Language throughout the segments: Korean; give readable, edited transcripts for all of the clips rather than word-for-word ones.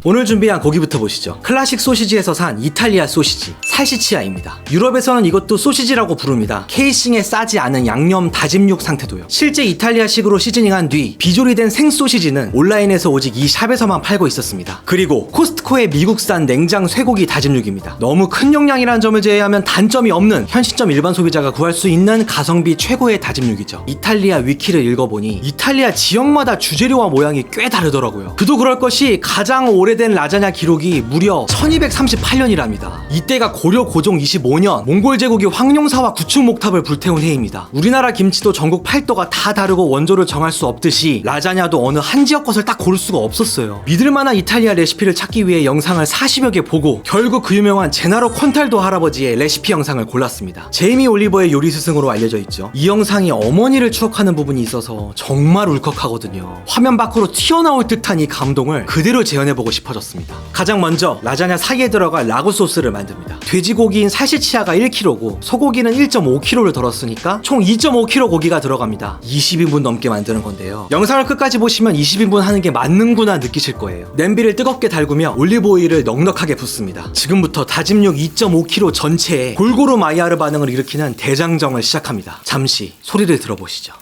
오늘 준비한 고기부터 보시죠. 클래식 소시지에서 산 이탈리아 소시지 살시치아입니다. 유럽에서는 이것도 소시지라고 부릅니다. 케이싱에 싸지 않은 양념 다짐육 상태도요. 실제 이탈리아식으로 시즈닝한 뒤 비조리된 생소시지는 온라인에서 오직 이 샵에서만 팔고 있었습니다. 그리고 코스트코의 미국산 냉장 쇠고기 다짐육입니다. 너무 큰 용량이라는 점을 제외하면 단점이 없는 현 시점 일반 소비자가 구할 수 있는 가성비 최고의 다짐육이죠. 이탈리아 위키를 읽어보니 이탈리아 지역마다 주재료와 모양이 꽤 다르더라고요. 그도 그럴 것이 가장 오래된 라자냐 기록이 무려 1238년이랍니다. 이때가 고려 고종 25년 몽골 제국이 황룡사와 구축목탑을 불태운 해입니다. 우리나라 김치도 전국 팔도가 다 다르고 원조를 정할 수 없듯이 라자냐도 어느 한 지역 것을 딱 고를 수가 없었어요. 믿을만한 이탈리아 레시피를 찾기 위해 영상을 40여 개 보고 결국 그 유명한 제나로 콘탈도 할아버지의 레시피 영상을 골랐습니다. 제이미 올리버의 요리 스승으로 알려져 있죠. 이 영상이 어머니를 추억하는 부분이 있어서 정말 울컥하거든요. 화면 밖으로 튀어나올 듯한 이 감동을 그대로 재현해보고 싶어졌습니다. 가장 먼저 라자냐 사이에 들어갈 라구 소스를 만듭니다. 돼지고기인 살시치아가 1kg고 소고기는 1.5kg를 덜었으니까 총 2.5kg 고기가 들어갑니다. 20인분 넘게 만드는 건데요. 영상을 끝까지 보시면 20인분 하는 게 맞는구나 느끼실 거예요. 냄비를 뜨겁게 달구며 올리브 오일을 넉넉하게 붓습니다. 지금부터 다짐육 2.5kg 전체에 골고루 마이야르 반응을 일으키는 대장정을 시작합니다. 잠시 소리를 들어보시죠.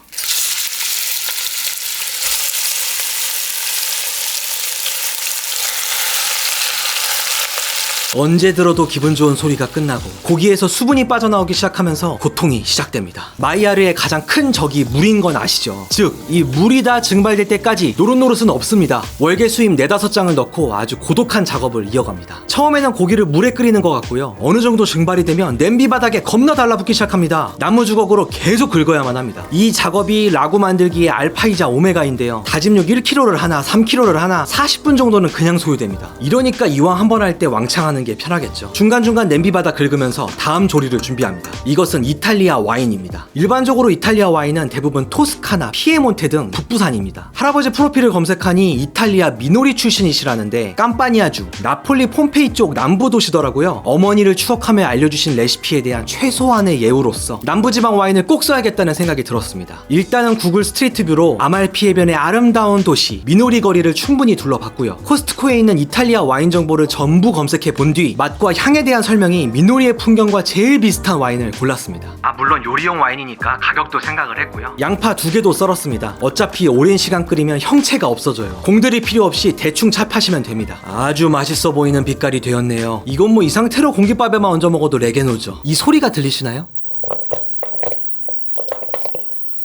언제 들어도 기분 좋은 소리가 끝나고 고기에서 수분이 빠져나오기 시작하면서 고통이 시작됩니다. 마이야르의 가장 큰 적이 물인 건 아시죠? 즉, 이 물이 다 증발될 때까지 노릇노릇은 없습니다. 월계 수잎 4-5장을 넣고 아주 고독한 작업을 이어갑니다. 처음에는 고기를 물에 끓이는 것 같고요. 어느 정도 증발이 되면 냄비 바닥에 겁나 달라붙기 시작합니다. 나무 주걱으로 계속 긁어야만 합니다. 이 작업이 라구 만들기의 알파이자 오메가인데요. 다짐육 1kg를 하나 3kg를 하나 40분 정도는 그냥 소요됩니다. 이러니까 이왕 한번 할 때 왕창하는 게 편하겠죠. 중간중간 냄비 바닥 긁으면서 다음 조리를 준비합니다. 이것은 이탈리아 와인입니다. 일반적으로 이탈리아 와인은 대부분 토스카나, 피에몬테 등 북부산입니다. 할아버지 프로필을 검색하니 이탈리아 미노리 출신이시라는데 깜파니아주, 나폴리 폼페이 쪽 남부 도시더라고요. 어머니를 추억하며 알려주신 레시피에 대한 최소한의 예우로서 남부지방 와인을 꼭 써야겠다는 생각이 들었습니다. 일단은 구글 스트리트뷰로 아말피 해변의 아름다운 도시 미노리 거리를 충분히 둘러봤고요. 코스트코에 있는 이탈리아 와인 정보를 전부 검색해 본 뒤 맛과 향에 대한 설명이 미노리의 풍경과 제일 비슷한 와인을 골랐습니다. 물론 요리용 와인이니까 가격도 생각을 했고요. 양파 2개도 썰었습니다. 어차피 오랜 시간 끓이면 형체가 없어져요. 공들이 필요 없이 대충 찹하시면 됩니다. 아주 맛있어 보이는 빛깔이 되었네요. 이건 뭐 이 상태로 공깃밥에만 얹어 먹어도 레게노죠. 이 소리가 들리시나요?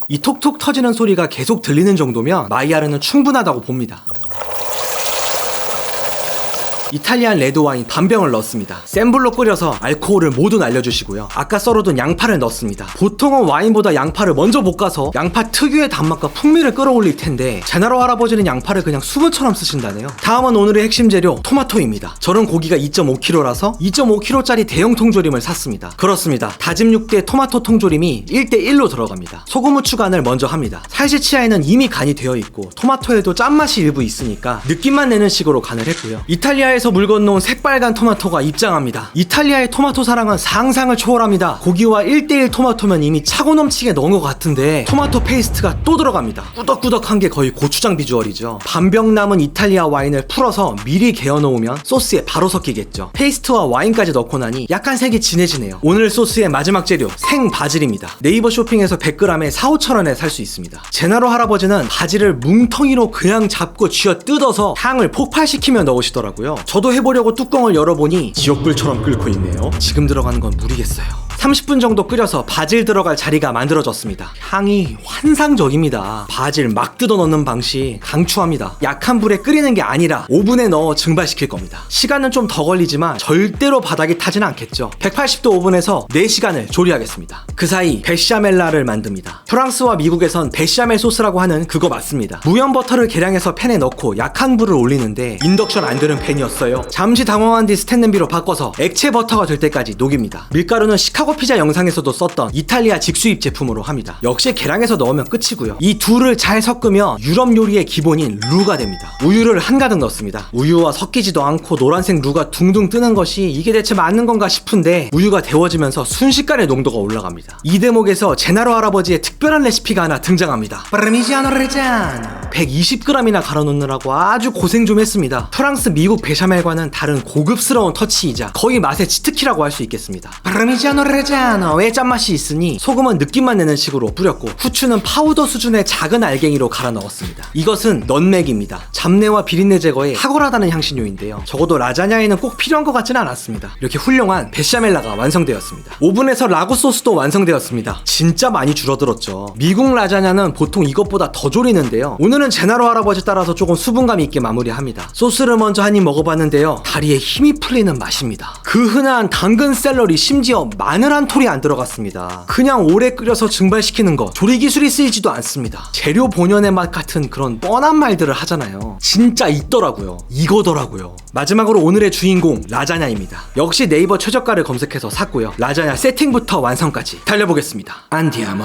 이 톡톡 터지는 소리가 계속 들리는 정도면 마이야르는 충분하다고 봅니다. 이탈리안 레드와인 반병을 넣었습니다. 센 불로 끓여서 알코올을 모두 날려주시고요. 아까 썰어둔 양파를 넣습니다. 보통은 와인보다 양파를 먼저 볶아서 양파 특유의 단맛과 풍미를 끌어올릴 텐데 제나로 할아버지는 양파를 그냥 수분처럼 쓰신다네요. 다음은 오늘의 핵심 재료 토마토입니다. 저런 고기가 2.5kg라서 2.5kg짜리 대형 통조림을 샀습니다. 그렇습니다. 다짐육 대 토마토 통조림이 1대1로 들어갑니다. 소금 후추 간을 먼저 합니다. 살시치아에는 이미 간이 되어 있고 토마토에도 짠맛이 일부 있으니까 느낌만 내는 식으로 간을 했고요. 이탈리아에서 물 건너온 새빨간 토마토가 입장합니다. 이탈리아의 토마토 사랑은 상상을 초월합니다. 고기와 1대1 토마토면 이미 차고 넘치게 넣은 것 같은데 토마토 페이스트가 또 들어갑니다. 꾸덕꾸덕한 게 거의 고추장 비주얼이죠. 반병 남은 이탈리아 와인을 풀어서 미리 개어 놓으면 소스에 바로 섞이겠죠. 페이스트와 와인까지 넣고 나니 약간 색이 진해지네요. 오늘 소스의 마지막 재료 생 바질입니다. 네이버 쇼핑에서 100g에 4-5천원에 살 수 있습니다. 제나로 할아버지는 바질을 뭉텅이로 그냥 잡고 쥐어 뜯어서 향을 폭발시키며 넣으시더라고요. 저도 해보려고 뚜껑을 열어보니 지옥불처럼 끓고 있네요. 지금 들어가는 건 물이겠어요. 30분 정도 끓여서 바질 들어갈 자리가 만들어졌습니다. 향이 환상적입니다. 바질 막 뜯어 넣는 방식 강추합니다. 약한 불에 끓이는 게 아니라 오븐에 넣어 증발시킬 겁니다. 시간은 좀 더 걸리지만 절대로 바닥이 타지는 않겠죠. 180도 오븐에서 4시간을 조리하겠습니다. 그 사이 베샤멜라를 만듭니다. 프랑스와 미국에선 베샤멜 소스라고 하는 그거 맞습니다. 무염 버터를 계량해서 팬에 넣고 약한 불을 올리는데 인덕션 안 되는 팬이었어요. 잠시 당황한 뒤 스텐 냄비로 바꿔서 액체 버터가 될 때까지 녹입니다. 밀가루는 시카고 피자 영상에서도 썼던 이탈리아 직수입 제품으로 합니다. 역시 계량해서 넣으면 끝이고요. 이 둘을 잘 섞으면 유럽 요리의 기본인 루가 됩니다. 우유를 한가득 넣습니다. 우유와 섞이지도 않고 노란색 루가 둥둥 뜨는 것이 이게 대체 맞는 건가 싶은데 우유가 데워지면서 순식간에 농도가 올라갑니다. 이 대목에서 제나로 할아버지의 특별한 레시피가 하나 등장합니다. 파르미지아노 레자노. 120g이나 갈아 놓느라고 아주 고생 좀 했습니다. 프랑스, 미국 베샤멜과는 다른 고급스러운 터치이자 거의 맛의 치트키라고 할 수 있겠습니다. 파르미지아노 레자노의 짠맛이 있으니 소금은 느낌만 내는 식으로 뿌렸고 후추는 파우더 수준의 작은 알갱이로 갈아 넣었습니다. 이것은 넌맥입니다. 잡내와 비린내 제거에 탁월하다는 향신료인데요. 적어도 라자냐에는 꼭 필요한 것 같지는 않았습니다. 이렇게 훌륭한 베샤멜라가 완성되었습니다. 오븐에서 라구 소스도 완성되었습니다. 진짜 많이 줄어들었죠. 미국 라자냐는 보통 이것보다 더 졸이는데요. 오늘은 제나로 할아버지 따라서 조금 수분감이 있게 마무리합니다. 소스를 먼저 한 입 먹어봤는데요. 다리에 힘이 풀리는 맛입니다. 그 흔한 당근 샐러리, 심지어 마늘 한 톨이 안 들어갔습니다. 그냥 오래 끓여서 증발시키는 거, 조리 기술이 쓰이지도 않습니다. 재료 본연의 맛 같은 그런 뻔한 말들을 하잖아요. 진짜 있더라고요. 이거더라고요. 마지막으로 오늘의 주인공 라자냐입니다. 역시 네이버 최저가를 검색해서 샀고요. 라자냐 세팅부터 완성까지 달려보겠습니다. 안디아모.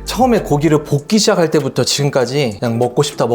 처음에 고기를 볶기 시작할 때부터 지금까지 그냥 먹고 싶다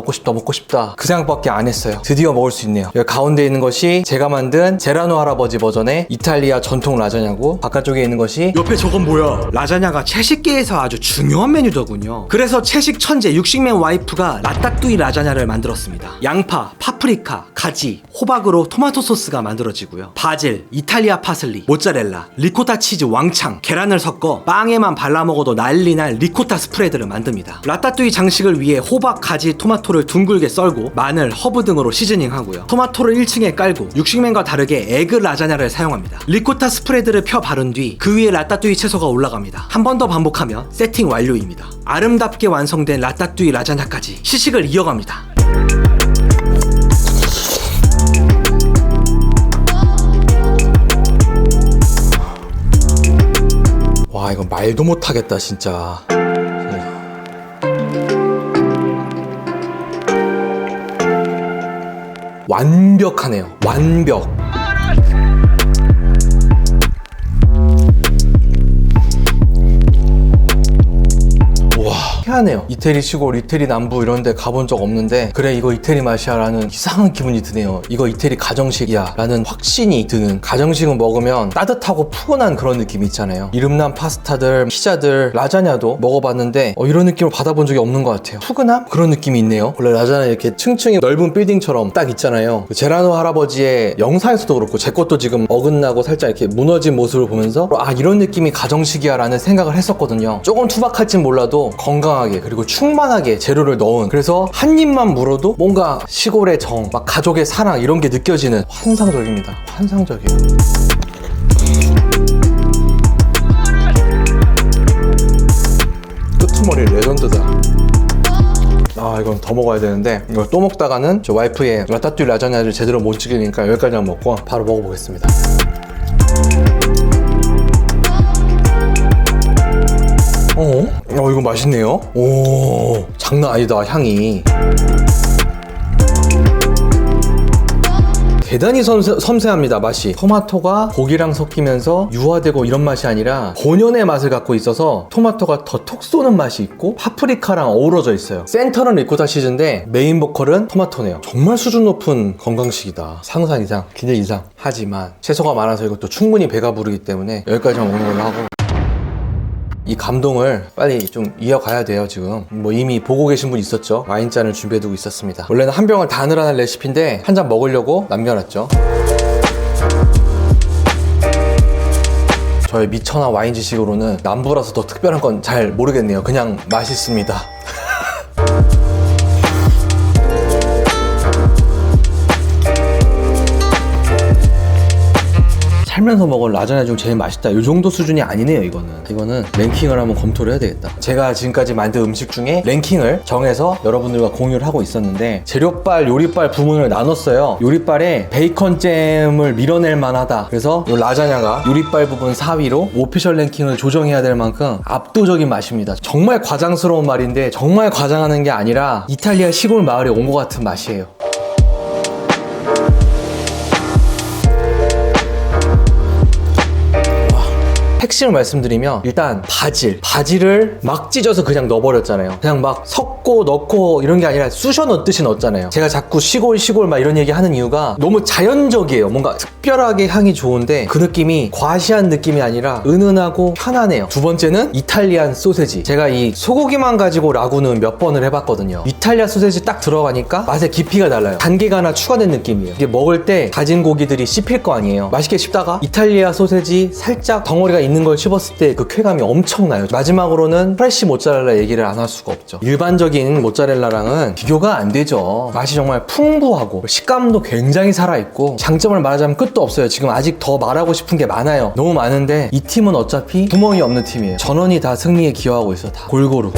그 생각밖에 안 했어요. 드디어 먹을 수 있네요. 여기 가운데 있는 것이 제가 만든 제라노 할아버지 버전의 이탈리아 전통 라자냐고, 바깥쪽에 있는 것이 옆에 저건 뭐야? 라자냐가 채식계에서 아주 중요한 메뉴더군요. 그래서 채식 천재 육식맨 와이프가 라따뚜이 라자냐를 만들었습니다. 양파, 파프리카, 가지, 호박으로 토마토 소스가 만들어지고요. 바질, 이탈리아 파슬리, 모짜렐라, 리코타 치즈 왕창, 계란을 섞어 빵에만 발라 먹어도 난리날 리코타 스프레드를 만듭니다. 라따뚜이 장식을 위해 호박, 가지, 토마토를 둥글게 썰고 마늘, 허브 등으로 시즈닝하고요. 토마토를 1층에 깔고 육식맨과 다르게 에그 라자냐를 사용합니다. 리코타 스프레드를 펴 바른 뒤 그 위에 라따뚜이 채소가 올라갑니다. 한 번 더 반복하면 세팅 완료입니다. 아름답게 완성된 라따뚜이 라자냐까지 시식을 이어갑니다. 와, 이거 말도 못하겠다 진짜. 완벽하네요. 완벽. 와, 희한해요. 이태리 시골, 이태리 남부 이런 데 가본 적 없는데 그래 이거 이태리 맛이야 라는 이상한 기분이 드네요. 이거 이태리 가정식이야 라는 확신이 드는, 가정식은 먹으면 따뜻하고 푸근한 그런 느낌이 있잖아요. 이름난 파스타들, 피자들, 라자냐도 먹어봤는데 이런 느낌을 받아본 적이 없는 것 같아요. 푸근함? 그런 느낌이 있네요. 원래 라자냐 이렇게 층층이 넓은 빌딩처럼 딱 있잖아요. 제라노 할아버지의 영상에서도 그렇고 제 것도 지금 어긋나고 살짝 이렇게 무너진 모습을 보면서 아, 이런 느낌이 가정식이야 라는 생각을 했었거든요. 조금 투박할진 몰라도 건강하게 그리고 충만하게 재료를 넣은, 그래서 한 입만 물어도 뭔가 시골의 정, 막 가족의 사랑 이런 게 느껴지는, 환상적입니다. 환상적이에요. 끄트머리 레전드다. 아, 이건 더 먹어야 되는데 이걸 또 먹다가는 저 와이프의 라따뚜이 라자냐를 제대로 못 찍으니까 여기까지만 먹고 바로 먹어보겠습니다. 이거 맛있네요. 오, 장난 아니다, 향이. 대단히 섬세합니다, 맛이. 토마토가 고기랑 섞이면서 유화되고 이런 맛이 아니라 본연의 맛을 갖고 있어서 토마토가 더 톡 쏘는 맛이 있고 파프리카랑 어우러져 있어요. 센터는 리코타 치즈인데 메인 보컬은 토마토네요. 정말 수준 높은 건강식이다. 상상 이상, 기대 이상. 하지만 채소가 많아서 이것도 충분히 배가 부르기 때문에 여기까지만 먹는 걸로 하고, 이 감동을 빨리 좀 이어가야 돼요. 지금 뭐 이미 보고 계신 분 있었죠. 와인잔을 준비해두고 있었습니다. 원래는 한 병을 다 넣으라는 레시피인데 한 잔 먹으려고 남겨놨죠. 저의 미천한 와인 지식으로는 남부라서 더 특별한 건 잘 모르겠네요. 그냥 맛있습니다. 살면서 먹은 라자냐 중 제일 맛있다, 이 정도 수준이 아니네요. 이거는 랭킹을 한번 검토를 해야 되겠다. 제가 지금까지 만든 음식 중에 랭킹을 정해서 여러분들과 공유를 하고 있었는데, 재료빨, 요리빨 부문을 나눴어요. 요리빨에 베이컨 잼을 밀어낼 만하다. 그래서 이 라자냐가 요리빨 부분 4위로 오피셜 랭킹을 조정해야 될 만큼 압도적인 맛입니다. 정말 과장스러운 말인데, 정말 과장하는 게 아니라 이탈리아 시골 마을에 온 것 같은 맛이에요. 핵심을 말씀드리면, 일단 바질을 막 찢어서 그냥 넣어버렸잖아요. 그냥 막 섞고 넣고 이런 게 아니라 쑤셔 넣듯이 넣었잖아요. 제가 자꾸 시골 막 이런 얘기 하는 이유가 너무 자연적이에요. 뭔가 특별하게 향이 좋은데 그 느낌이 과시한 느낌이 아니라 은은하고 편안해요. 두 번째는 이탈리안 소세지. 제가 이 소고기만 가지고 라구는 몇 번을 해봤거든요. 이탈리아 소세지 딱 들어가니까 맛의 깊이가 달라요. 단계가 하나 추가된 느낌이에요. 이게 먹을 때 다진 고기들이 씹힐 거 아니에요. 맛있게 씹다가 이탈리아 소세지 살짝 덩어리가 있는 걸 씹었을 때 그 쾌감이 엄청나요. 마지막으로는 프레쉬 모짜렐라 얘기를 안 할 수가 없죠. 일반적인 모짜렐라랑은 비교가 안 되죠. 맛이 정말 풍부하고 식감도 굉장히 살아있고, 장점을 말하자면 끝도 없어요. 지금 아직 더 말하고 싶은 게 많아요. 너무 많은데 이 팀은 어차피 구멍이 없는 팀이에요. 전원이 다 승리에 기여하고 있어. 다 골고루.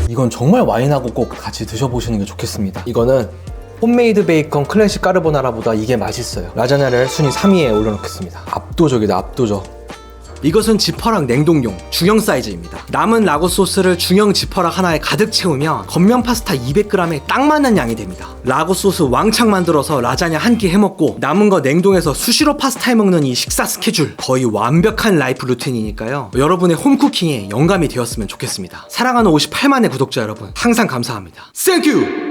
이건 정말 와인하고 꼭 같이 드셔보시는 게 좋겠습니다. 이거는 홈메이드 베이컨 클래식 까르보나라보다 이게 맛있어요. 라자냐를 순위 3위에 올려놓겠습니다. 압도적이다, 압도적. 이것은 지퍼락 냉동용 중형 사이즈입니다. 남은 라구 소스를 중형 지퍼락 하나에 가득 채우면 겉면 파스타 200g에 딱 맞는 양이 됩니다. 라구 소스 왕창 만들어서 라자냐 한 끼 해먹고 남은 거 냉동해서 수시로 파스타 해먹는 이 식사 스케줄, 거의 완벽한 라이프 루틴이니까요. 여러분의 홈쿠킹에 영감이 되었으면 좋겠습니다. 사랑하는 58만의 구독자 여러분, 항상 감사합니다. 땡큐!